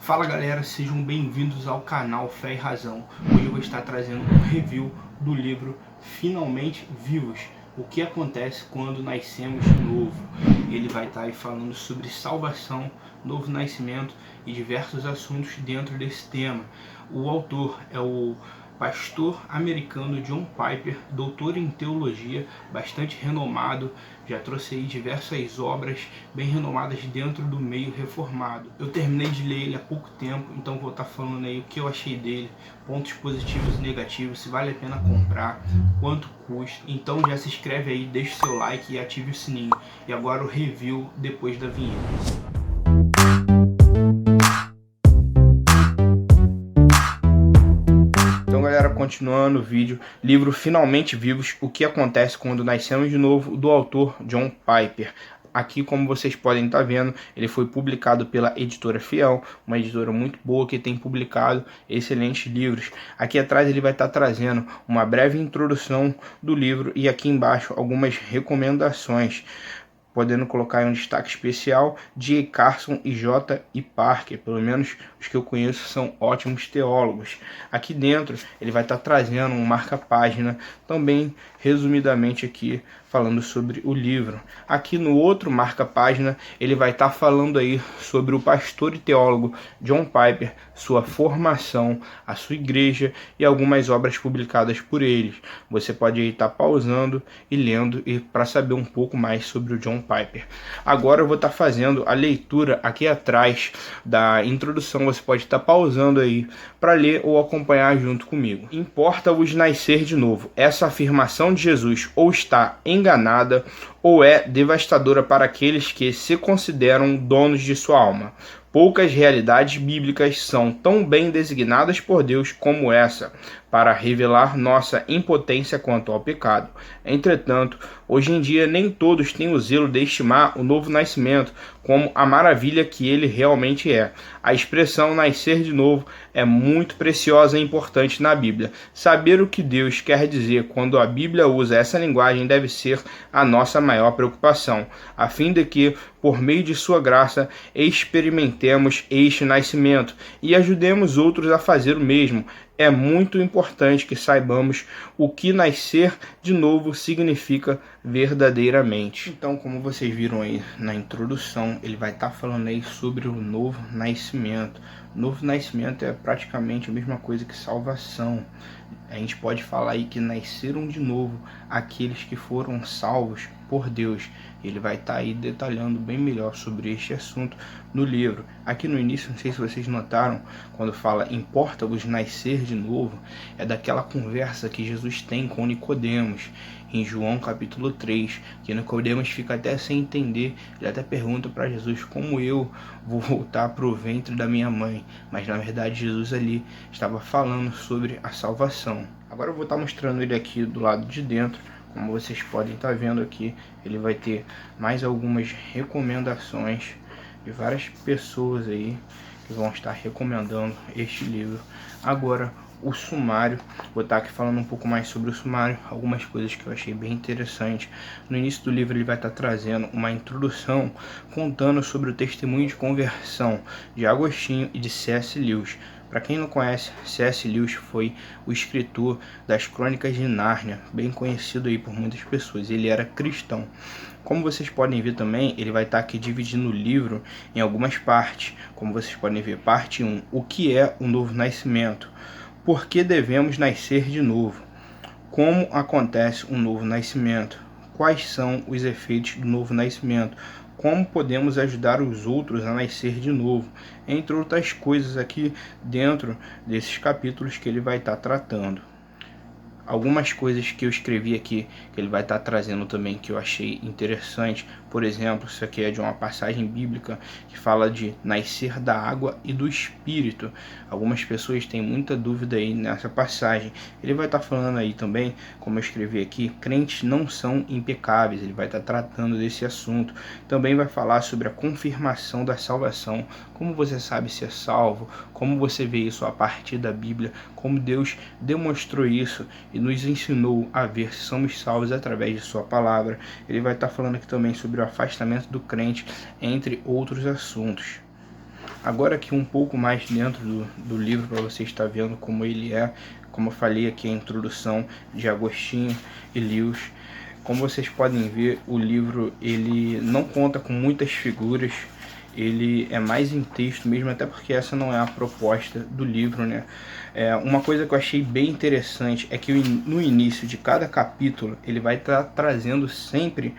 Fala galera, sejam bem-vindos ao canal Fé e Razão. Hoje eu vou estar trazendo um review do livro Finalmente Vivos, o que acontece quando nascemos de novo. Ele vai estar aí falando sobre salvação, novo nascimento e diversos assuntos dentro desse tema. O autor é o pastor americano John Piper, doutor em teologia, bastante renomado, já trouxe aí diversas obras bem renomadas dentro do meio reformado. Eu terminei de ler ele há pouco tempo, então vou estar falando aí o que eu achei dele, pontos positivos e negativos, se vale a pena comprar, quanto custa. Então já se inscreve aí, deixa o seu like e ative o sininho. E agora o review depois da vinheta. Continuando o vídeo, livro Finalmente Vivos, o que acontece quando nascemos de novo, do autor John Piper. Aqui, como vocês podem estar vendo, ele foi publicado pela editora Fiel, uma editora muito boa que tem publicado excelentes livros. Aqui atrás ele vai estar trazendo uma breve introdução do livro e aqui embaixo algumas recomendações, podendo colocar um destaque especial de Carson e J. E. Parker, pelo menos os que eu conheço são ótimos teólogos. Aqui dentro ele vai estar trazendo um marca-página, também resumidamente aqui falando sobre o livro. Aqui no outro marca-página ele vai estar falando aí sobre o pastor e teólogo John Piper, sua formação, a sua igreja e algumas obras publicadas por eles. Você pode aí estar pausando e lendo para saber um pouco mais sobre o John Piper. Agora eu vou estar fazendo a leitura aqui atrás da introdução. Você pode estar pausando aí para ler ou acompanhar junto comigo. Importa-vos nascer de novo. Essa afirmação de Jesus ou está enganada ou é devastadora para aqueles que se consideram donos de sua alma. Poucas realidades bíblicas são tão bem designadas por Deus como essa, para revelar nossa impotência quanto ao pecado. Entretanto, hoje em dia nem todos têm o zelo de estimar o novo nascimento como a maravilha que ele realmente é. A expressão nascer de novo é muito preciosa e importante na Bíblia. Saber o que Deus quer dizer quando a Bíblia usa essa linguagem deve ser a nossa maior preocupação, a fim de que, por meio de sua graça, experimentemos este nascimento e ajudemos outros a fazer o mesmo. É muito importante que saibamos o que nascer de novo significa verdadeiramente. Então, como vocês viram aí na introdução, ele vai estar falando aí sobre o novo nascimento. Novo nascimento é praticamente a mesma coisa que salvação. A gente pode falar aí que nasceram de novo aqueles que foram salvos por Deus. Ele vai estar aí detalhando bem melhor sobre este assunto no livro. Aqui no início, não sei se vocês notaram, quando fala importa-vos nascer de novo, é daquela conversa que Jesus tem com Nicodemos, em João capítulo 3, que Nicodemos fica até sem entender, ele até pergunta para Jesus como eu vou voltar para o ventre da minha mãe, mas na verdade Jesus ali estava falando sobre a salvação. Agora eu vou estar mostrando ele aqui do lado de dentro. Como vocês podem estar vendo aqui, ele vai ter mais algumas recomendações de várias pessoas aí que vão estar recomendando este livro. Agora, o sumário, vou estar aqui falando um pouco mais sobre o sumário, algumas coisas que eu achei bem interessante. No início do livro ele vai estar trazendo uma introdução contando sobre o testemunho de conversão de Agostinho e de C.S. Lewis. Para quem não conhece, C.S. Lewis foi o escritor das Crônicas de Nárnia, bem conhecido aí por muitas pessoas. Ele era cristão. Como vocês podem ver também, ele vai estar aqui dividindo o livro em algumas partes. Como vocês podem ver, parte 1, o que é o novo nascimento? Por que devemos nascer de novo? Como acontece um novo nascimento? Quais são os efeitos do novo nascimento? Como podemos ajudar os outros a nascer de novo? Entre outras coisas aqui dentro desses capítulos que ele vai estar tratando. Algumas coisas que eu escrevi aqui, que ele vai estar trazendo também, que eu achei interessante. Por exemplo, isso aqui é de uma passagem bíblica que fala de nascer da água e do Espírito. Algumas pessoas têm muita dúvida aí nessa passagem. Ele vai estar falando aí também, como eu escrevi aqui, crentes não são impecáveis. Ele vai estar tratando desse assunto. Também vai falar sobre a confirmação da salvação. Como você sabe se é salvo? Como você vê isso a partir da Bíblia? Como Deus demonstrou isso e nos ensinou a ver se somos salvos através de sua palavra. Ele vai estar falando aqui também sobre o afastamento do crente, entre outros assuntos. Agora aqui um pouco mais dentro do livro, para você estar vendo como ele é. Como eu falei aqui, a introdução de Agostinho e Lewis. Como vocês podem ver, o livro ele não conta com muitas figuras, ele é mais em texto mesmo, até porque essa não é a proposta do livro, né? Uma coisa que eu achei bem interessante é que no início de cada capítulo ele vai estar trazendo sempre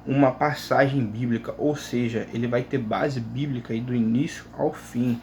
uma passagem bíblica, ou seja, ele vai ter base bíblica aí do início ao fim,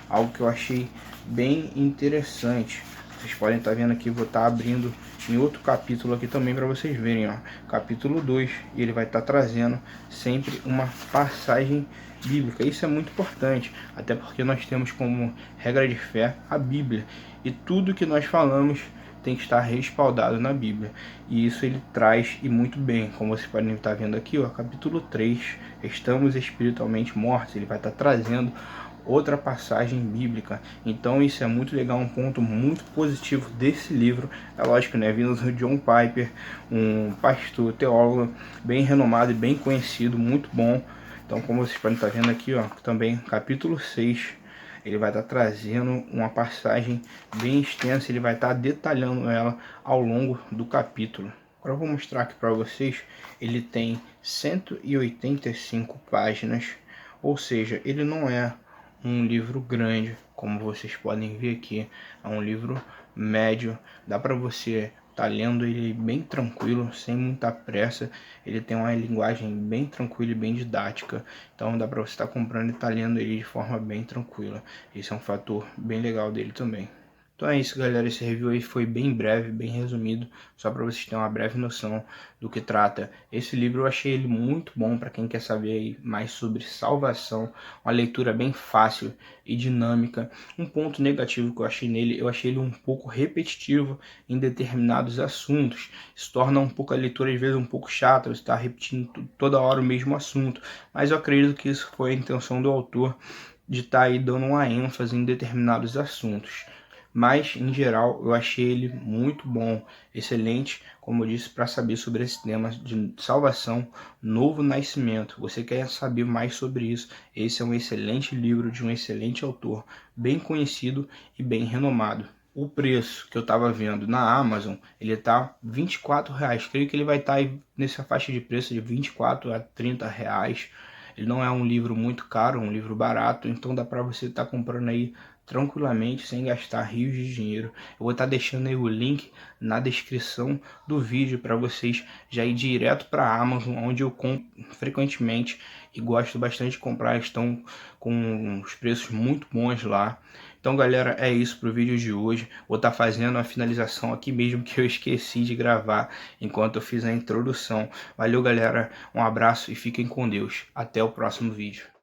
algo que eu achei bem interessante. Vocês podem estar vendo aqui, vou estar abrindo em outro capítulo aqui também para vocês verem, ó, capítulo 2, e ele vai estar trazendo sempre uma passagem bíblica. Isso é muito importante, até porque nós temos como regra de fé a Bíblia, e tudo que nós falamos tem que estar respaldado na Bíblia, e isso ele traz e muito bem, como vocês podem estar vendo aqui, ó, capítulo 3, estamos espiritualmente mortos, ele vai estar trazendo outra passagem bíblica. Então isso é muito legal, um ponto muito positivo desse livro. É lógico, né, vindo do John Piper, um pastor, teólogo bem renomado e bem conhecido, muito bom. Então, como vocês podem estar vendo aqui, ó, também capítulo 6, ele vai estar trazendo uma passagem bem extensa, ele vai estar detalhando ela ao longo do capítulo. Agora eu vou mostrar aqui para vocês, ele tem 185 páginas, ou seja, ele não é um livro grande, como vocês podem ver aqui, é um livro médio, dá para você tá lendo ele bem tranquilo, sem muita pressa, ele tem uma linguagem bem tranquila e bem didática, então dá para você estar comprando e tá lendo ele de forma bem tranquila, esse é um fator bem legal dele também. Então é isso, galera, esse review aí foi bem breve, bem resumido, só para vocês terem uma breve noção do que trata. Esse livro eu achei ele muito bom para quem quer saber aí mais sobre salvação, uma leitura bem fácil e dinâmica. Um ponto negativo que eu achei nele, eu achei ele um pouco repetitivo em determinados assuntos. Isso torna um pouco a leitura às vezes um pouco chata, você está repetindo toda hora o mesmo assunto, mas eu acredito que isso foi a intenção do autor de estar aí dando uma ênfase em determinados assuntos. Mas, em geral, eu achei ele muito bom, excelente, como eu disse, para saber sobre esse tema de salvação, novo nascimento. Você quer saber mais sobre isso? Esse é um excelente livro de um excelente autor, bem conhecido e bem renomado. O preço que eu estava vendo na Amazon, ele está R$24. Creio que ele vai estar nessa faixa de preço de 24 a 30 reais. Ele não é um livro muito caro, é um livro barato, então dá para você estar comprando aí tranquilamente, sem gastar rios de dinheiro. Eu vou estar deixando aí o link na descrição do vídeo para vocês já ir direto para a Amazon, onde eu compro frequentemente e gosto bastante de comprar, estão com os preços muito bons lá. Então, galera, é isso para o vídeo de hoje. Vou estar fazendo a finalização aqui mesmo, que eu esqueci de gravar enquanto eu fiz a introdução. Valeu, galera, um abraço e fiquem com Deus. Até o próximo vídeo.